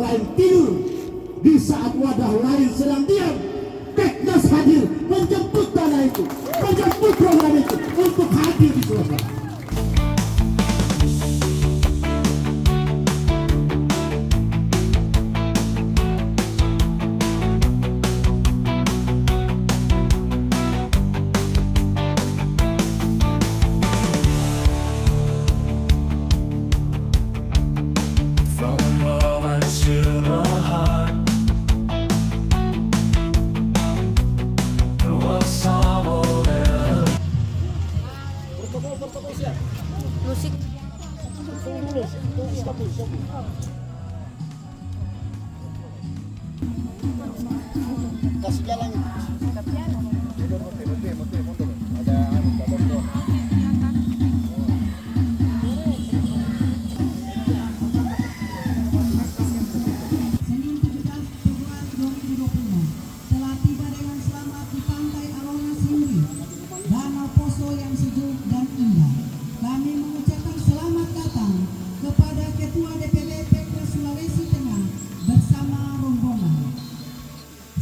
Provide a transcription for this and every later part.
lain tidur, di saat wadah lain sedang diam, Peknas hadir menjemput dana itu, menjemput program itu untuk hadir di Sulawesi. Musik. Kasih jalan.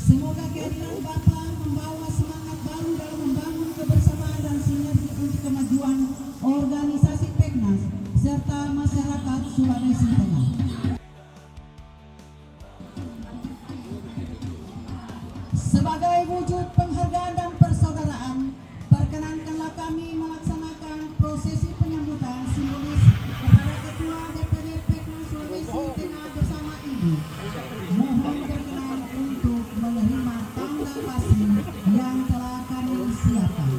Semoga kehadiran Bapak membawa semangat baru dalam membangun kebersamaan dan sinergi untuk kemajuan organisasi Peknas serta masyarakat Sulawesi Tengah. Sebagai wujud penghargaan dan persaudaraan, perkenankanlah kami melaksanakan prosesi penyambutan simbolis kepada Ketua DPD Peknas Sulawesi Tengah bersama Ibu. Mohon berkenan untuk menerima tanda pasti yang telah kami siapkan.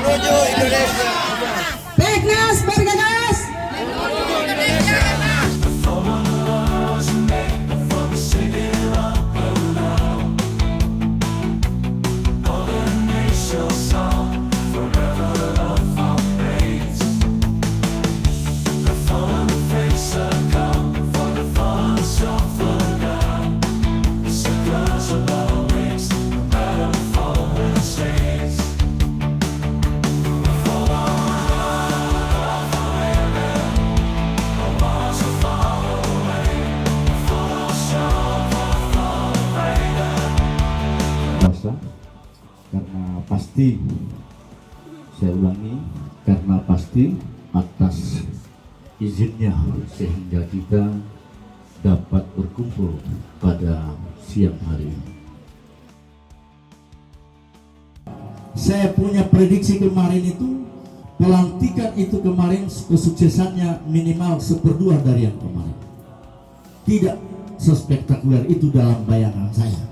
Menuju Indonesia. Peknas bergegas. Karena pasti, saya ulangi, karena pasti atas izinnya sehingga kita dapat berkumpul pada siang hari ini. Saya punya prediksi kemarin itu, pelantikan itu kemarin kesuksesannya minimal 1/2 dari yang kemarin. Tidak sespektakuler itu dalam bayangan saya,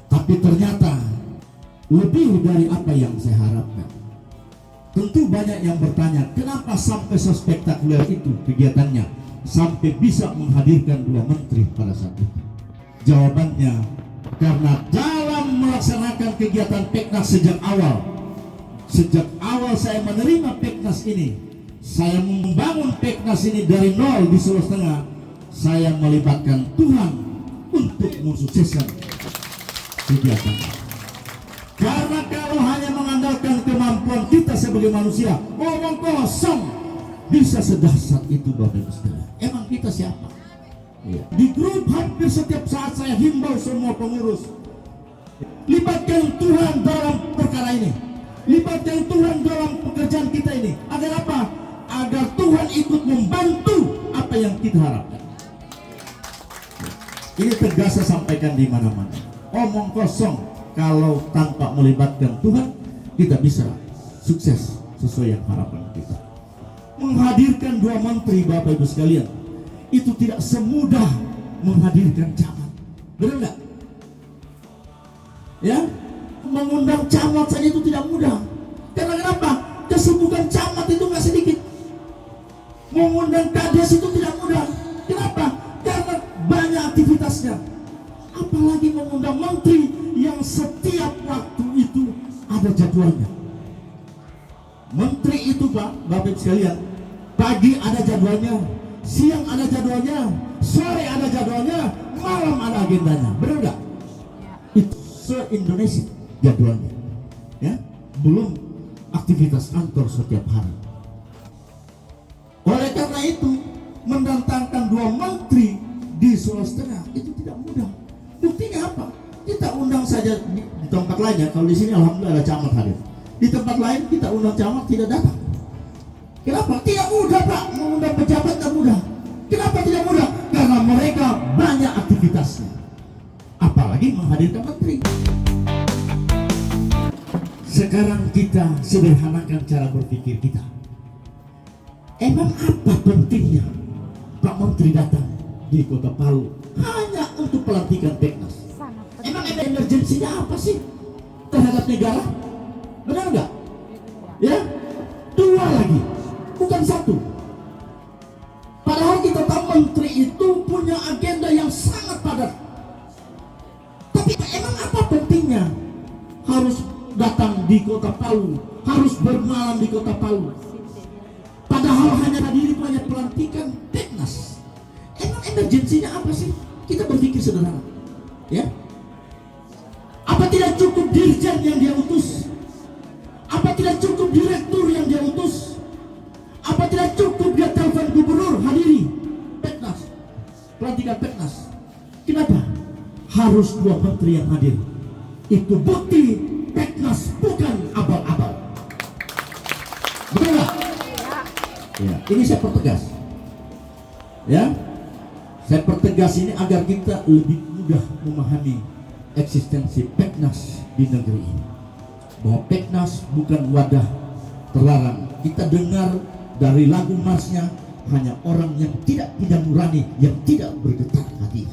tapi ternyata lebih dari apa yang saya harapkan. Tentu banyak yang bertanya, kenapa sampai sespektakuler itu kegiatannya, sampai bisa menghadirkan 2 menteri pada saat itu? Jawabannya, karena dalam melaksanakan kegiatan Peknas sejak awal saya menerima Peknas ini, saya membangun Peknas ini dari nol di Sulawesi Tengah, saya melibatkan Tuhan untuk mensukseskan kegiatan. Karena kalau hanya mengandalkan kemampuan kita sebagai manusia, omong kosong, bisa sedahsyat itu Bapak Ibu sekalian. Emang kita siapa? Iya. Di grup hampir setiap saat saya himbau semua pengurus, libatkan Tuhan dalam perkara ini, libatkan Tuhan dalam pekerjaan kita ini. Agar apa? Agar Tuhan ikut membantu apa yang kita harapkan. Ini tegas saya sampaikan di mana-mana. Omong kosong kalau tanpa melibatkan Tuhan, kita bisa sukses sesuai yang harapan kita. Menghadirkan 2 menteri, Bapak Ibu sekalian, itu tidak semudah menghadirkan camat. Benar nggak? Ya, mengundang camat saja itu tidak mudah. Karena kenapa? Kesibukan camat itu nggak sedikit. Mengundang kades itu tidak mudah. Kenapa? Karena banyak aktivitasnya. Apalagi mengundang menteri yang setiap waktu itu ada jadwalnya. Menteri itu, Pak, Bapak Ibu sekalian, pagi ada jadwalnya, siang ada jadwalnya, sore ada jadwalnya, malam ada agendanya. Benar nggak? Itu se-Indonesia jadwalnya, ya, belum aktivitas kantor setiap hari. Oleh karena itu, mendatangkan 2 menteri di Sulawesi Tengah itu tidak mudah. Buktinya apa? Kita undang saja di tempat lainnya. Kalau di sini alhamdulillah ada camat hadir. Di tempat lain kita undang camat tidak datang. Kenapa? Tidak mudah, Pak. Mengundang pejabat tidak mudah. Kenapa tidak mudah? Karena mereka banyak aktivitasnya. Apalagi menghadirkan menteri. Sekarang kita sederhanakan cara berpikir kita. Emang apa pentingnya Pak Menteri datang di Kota Palu hanya untuk pelantikan Peknas? Emang emergensinya apa sih terhadap negara? Benar nggak? Ya, 2 lagi, bukan 1. Padahal kita tahu menteri itu punya agenda yang sangat padat. Tapi emang apa pentingnya harus datang di Kota Palu, harus bermalam di Kota Palu? Padahal hanya hadir hanya pelantikan Peknas. Emang emergensinya apa sih? Kita berpikir sederhana, ya. Apa tidak cukup dirjen yang dia utus? Apa tidak cukup direktur yang dia utus? Apa tidak cukup dia telepon gubernur hadiri Peknas, pelantikan Peknas? Kenapa harus 2 menteri yang hadir? Itu bukti Peknas bukan abal-abal. Betul nggak? Ya, ini saya pertegas. Ya, saya pertegas ini agar kita lebih mudah memahami eksistensi Peknas di negeri ini. Bahwa Peknas bukan wadah terlarang. Kita dengar dari lagu marsnya hanya orang yang tidak nurani, yang tidak bergetar hati.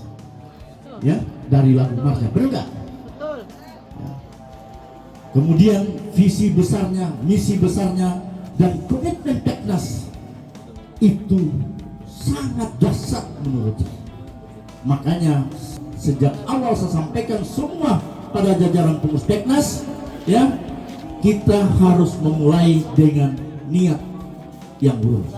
Ya, dari lagu marsnya, benar nggak? Betul. Ya. Kemudian visi besarnya, misi besarnya, dan komitmen Peknas itu sangat dahsyat menurut saya. Makanya sejak awal saya sampaikan semua pada jajaran pengurus Peknas, ya, kita harus memulai dengan niat yang lurus.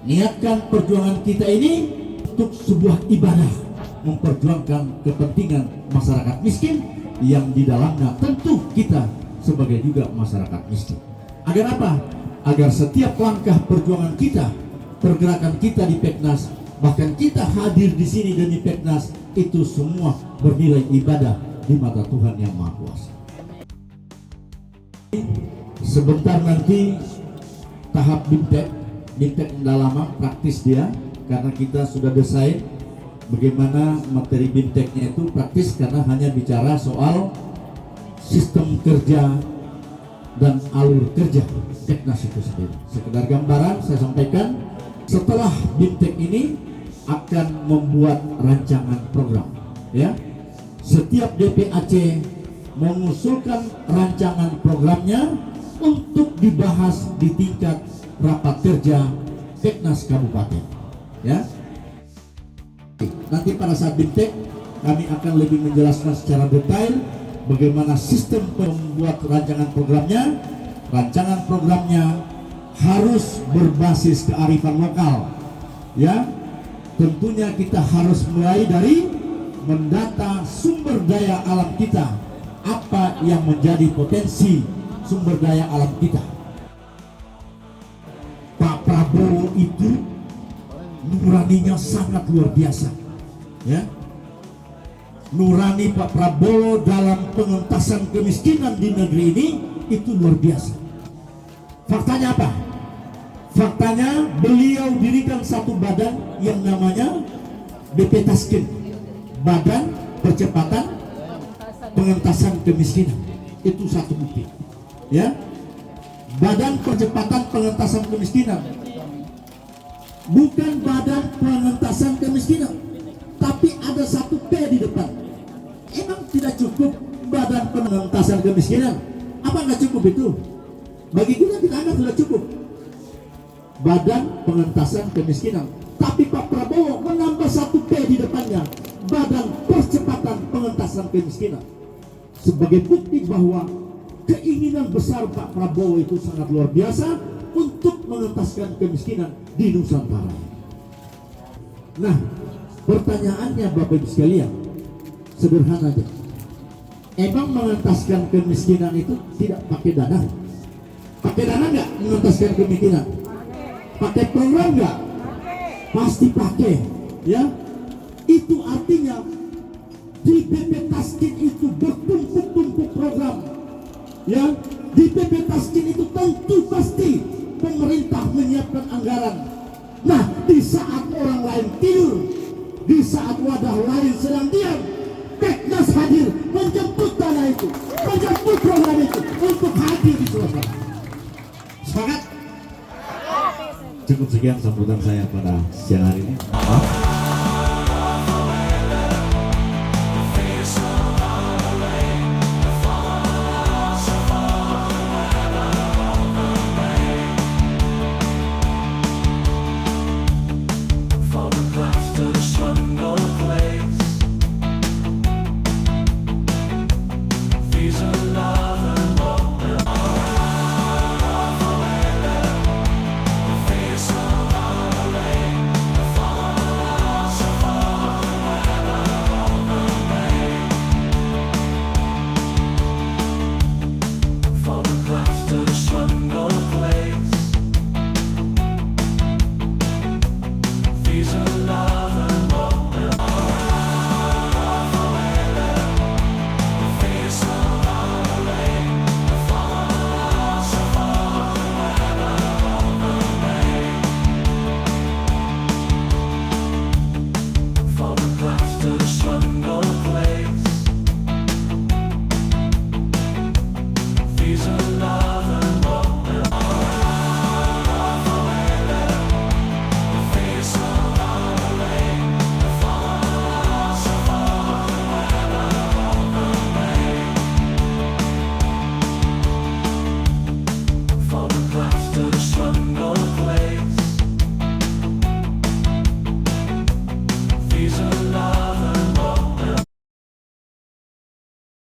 Niatkan perjuangan kita ini untuk sebuah ibadah, memperjuangkan kepentingan masyarakat miskin yang di dalamnya tentu kita sebagai juga masyarakat miskin. Agar apa? Agar setiap langkah perjuangan kita, pergerakan kita di Peknas, bahkan kita hadir di sini dan di Peknas, itu semua bernilai ibadah di mata Tuhan yang Maha Kuasa. Sebentar nanti tahap BIMTEK lama praktis dia, karena kita sudah desain bagaimana materi BIMTEK-nya itu praktis, karena hanya bicara soal sistem kerja dan alur kerja Peknas itu sendiri. Sekedar gambaran saya sampaikan, setelah BIMTEK ini akan membuat rancangan program, ya. Setiap DPAC mengusulkan rancangan programnya untuk dibahas di tingkat rapat kerja Peknas Kabupaten, ya. Nanti pada saat BIMTEK kami akan lebih menjelaskan secara detail bagaimana sistem membuat rancangan programnya. Rancangan programnya harus berbasis kearifan lokal, ya. Tentunya kita harus mulai dari mendata sumber daya alam kita, apa yang menjadi potensi sumber daya alam kita. Pak Prabowo itu nuraninya sangat luar biasa, ya. Nurani Pak Prabowo dalam pengentasan kemiskinan di negeri ini itu luar biasa. Faktanya apa? Faktanya beliau dirikan satu badan yang namanya BP Taskin, Badan Percepatan Pengentasan Kemiskinan. Itu satu bukti, ya. Badan Percepatan Pengentasan Kemiskinan. Bukan Badan Pengentasan Kemiskinan, tapi ada satu P di depan. Emang tidak cukup Badan Pengentasan Kemiskinan? Apa nggak cukup itu? Bagi kita anggap sudah cukup. Badan Pengentasan Kemiskinan. Tapi Pak Prabowo menambah satu P di depannya, Badan Percepatan Pengentasan Kemiskinan. Sebagai bukti bahwa keinginan besar Pak Prabowo itu sangat luar biasa untuk mengentaskan kemiskinan di Nusantara. Nah, pertanyaannya Bapak Ibu sekalian, sederhana aja. Emang mengentaskan kemiskinan itu tidak pakai dana? Pakai dana nggak mengentaskan kemiskinan? Pakai program nggak? Pasti pakai, ya. Itu artinya di BP Taskin itu bertumpuk-tumpuk program, ya. Di BP Taskin itu tentu pasti pemerintah menyiapkan anggaran. Nah, di saat orang lain tidur, di saat wadah lain sedang diam, Peknas hadir menjemput dana itu, menjemput program itu untuk hadir di suasana. Semangat. Cukup sekian sambutan saya pada siang hari ini.